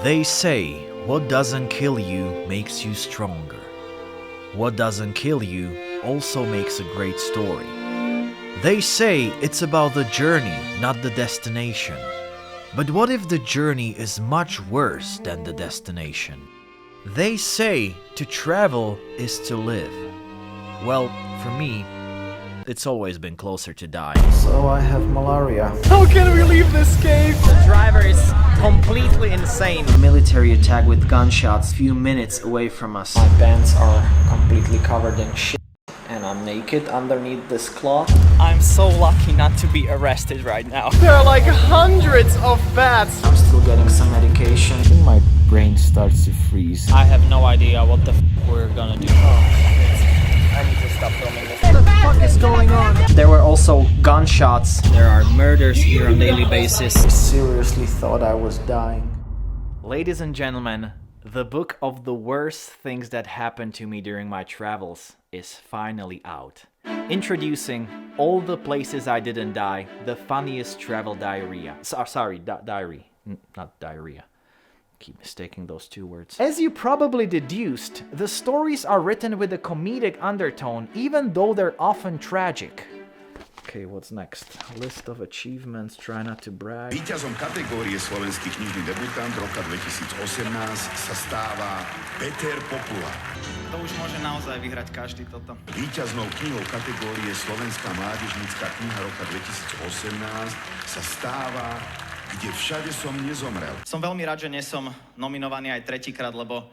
They say what doesn't kill you makes you stronger. What doesn't kill you also makes a great story. They say it's about the journey, not the destination. But what if the journey is much worse than the destination? They say to travel is to live. Well, for me, it's always been closer to dying. So I have malaria. How can we leave this cave? The driver is completely insane. Military attack with gunshots few minutes away from us. My pants are completely covered in shit and I'm naked underneath this cloth. I'm so lucky not to be arrested right now. There are like hundreds of bats. I'm still getting some medication. I think my brain starts to freeze. I have no idea what the we're gonna do. I need to stop filming this. What the fuck is going on? There were also gunshots. There are murders here on a daily basis. I seriously thought I was dying. Ladies and gentlemen, the book of the worst things that happened to me during my travels is finally out. Introducing All the Places I Didn't Die, the funniest travel diarrhea. Diary, not diarrhea. Keep mistaking those two words. As you probably deduced, the stories are written with a comedic undertone, even though they're often tragic. Okay, what's next? List of achievements, try not to brag. Víťazom kategórie Slovenský knižný debutant roka 2018 sa stáva Peter Popula. To už môže naozaj vyhrať každý toto. Víťaznou knihou kategórie Slovenská mládežnícka kniha roka 2018 sa stáva Kde všade som nezomrel. Som veľmi rád, že nie som nominovaný aj tretíkrát, lebo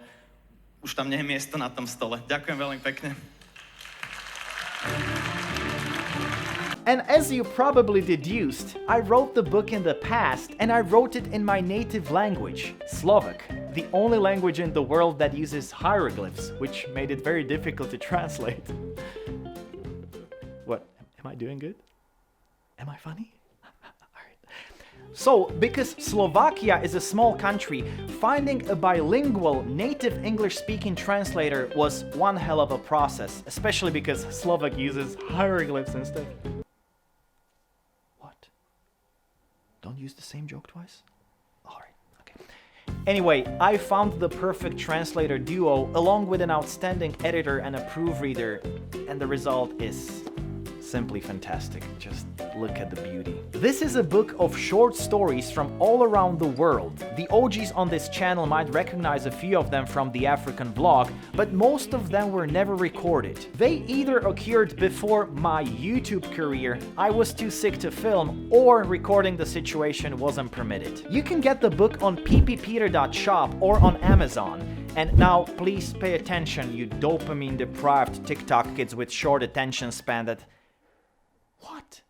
už tam nie je miesto na tom stole. Ďakujem veľmi pekne. And as you probably deduced, I wrote the book in the past and I wrote it in my native language, Slovak, the only language in the world that uses hieroglyphs, which made it very difficult to translate. What? Am I doing good? Am I funny? So, because Slovakia is a small country, finding a bilingual, native English-speaking translator was one hell of a process, especially because Slovak uses hieroglyphs and stuff. What? Don't use the same joke twice? Alright, okay. Anyway, I found the perfect translator duo along with an outstanding editor and a proofreader, and the result is simply fantastic. Just look at the beauty. This is a book of short stories from all around the world. The OGs on this channel might recognize a few of them from the African vlog, but most of them were never recorded. They either occurred before my YouTube career, I was too sick to film, or recording the situation wasn't permitted. You can get the book on PPPeter.shop or on Amazon. And now, please pay attention, you dopamine-deprived TikTok kids with short attention span that... What?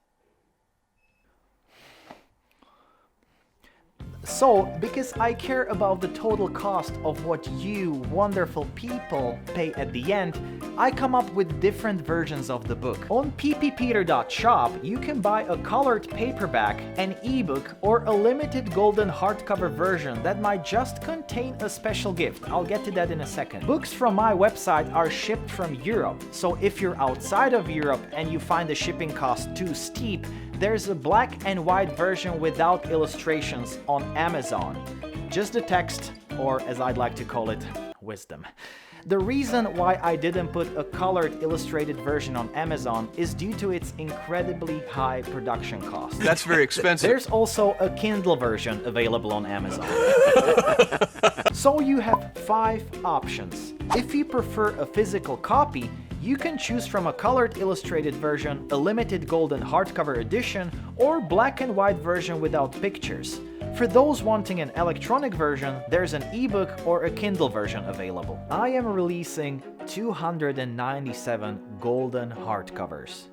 So, because I care about the total cost of what you wonderful people pay at the end, I come up with different versions of the book. On PPPeter.shop, you can buy a colored paperback, an ebook, or a limited golden hardcover version that might just contain a special gift. I'll get to that in a second. Books from my website are shipped from Europe, so if you're outside of Europe and you find the shipping cost too steep, there's a black and white version without illustrations on Amazon. Just the text, or as I'd like to call it, wisdom. The reason why I didn't put a colored illustrated version on Amazon is due to its incredibly high production cost. That's very expensive. There's also a Kindle version available on Amazon. So you have 5 options. If you prefer a physical copy, you can choose from a colored illustrated version, a limited golden hardcover edition, or black and white version without pictures. For those wanting an electronic version, there's an ebook or a Kindle version available. I am releasing 297 golden hardcovers.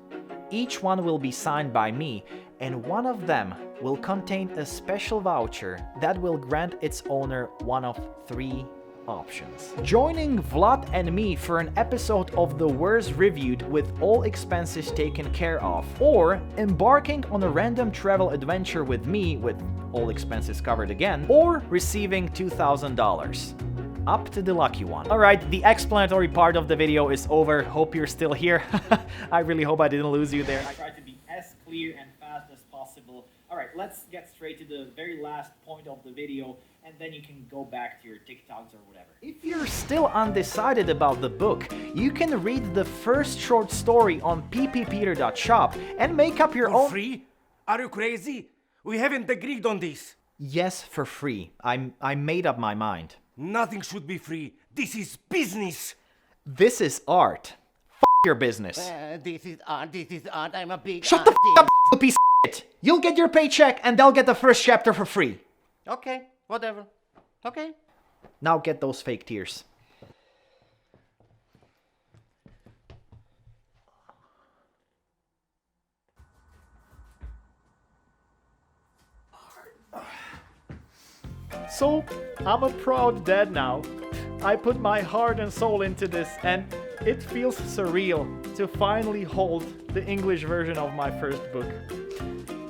Each one will be signed by me, and one of them will contain a special voucher that will grant its owner one of 3 options. Joining Vlad and me for an episode of The Worst Reviewed with all expenses taken care of, or embarking on a random travel adventure with me with all expenses covered again, or receiving $2,000. Up to the lucky one. Alright, the explanatory part of the video is over. Hope you're still here. I really hope I didn't lose you there. I tried to be as clear and fast as possible. Alright, let's get straight to the very last point of the video. and then you can go back to your TikToks or whatever. If you're still undecided about the book, you can read the first short story on PPPeter.shop and make up your own... Free? Are you crazy? We haven't agreed on this. Yes, for free. I made up my mind. Nothing should be free. This is business. This is art. Your business. This is art. I'm a big Shut the up, you piece of shit! You'll get your paycheck and they'll get the first chapter for free. Okay, whatever. Okay. Now get those fake tears. So, I'm a proud dad now. I put my heart and soul into this, and it feels surreal to finally hold the English version of my first book.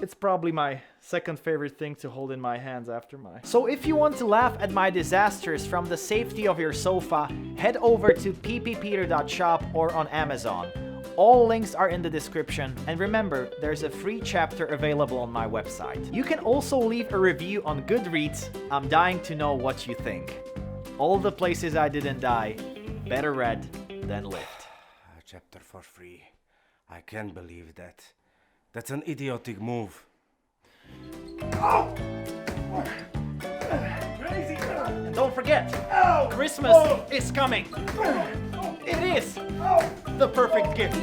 It's probably my second favorite thing to hold in my hands after my... So if you want to laugh at my disasters from the safety of your sofa, head over to PPPeter.shop or on Amazon. All links are in the description, and remember, there's a free chapter available on my website. You can also leave a review on Goodreads. I'm dying to know what you think. All the places I didn't die, better read than lived. A chapter for free. I can't believe that. That's an idiotic move. Crazy! And don't forget, Christmas is coming. It is the perfect gift.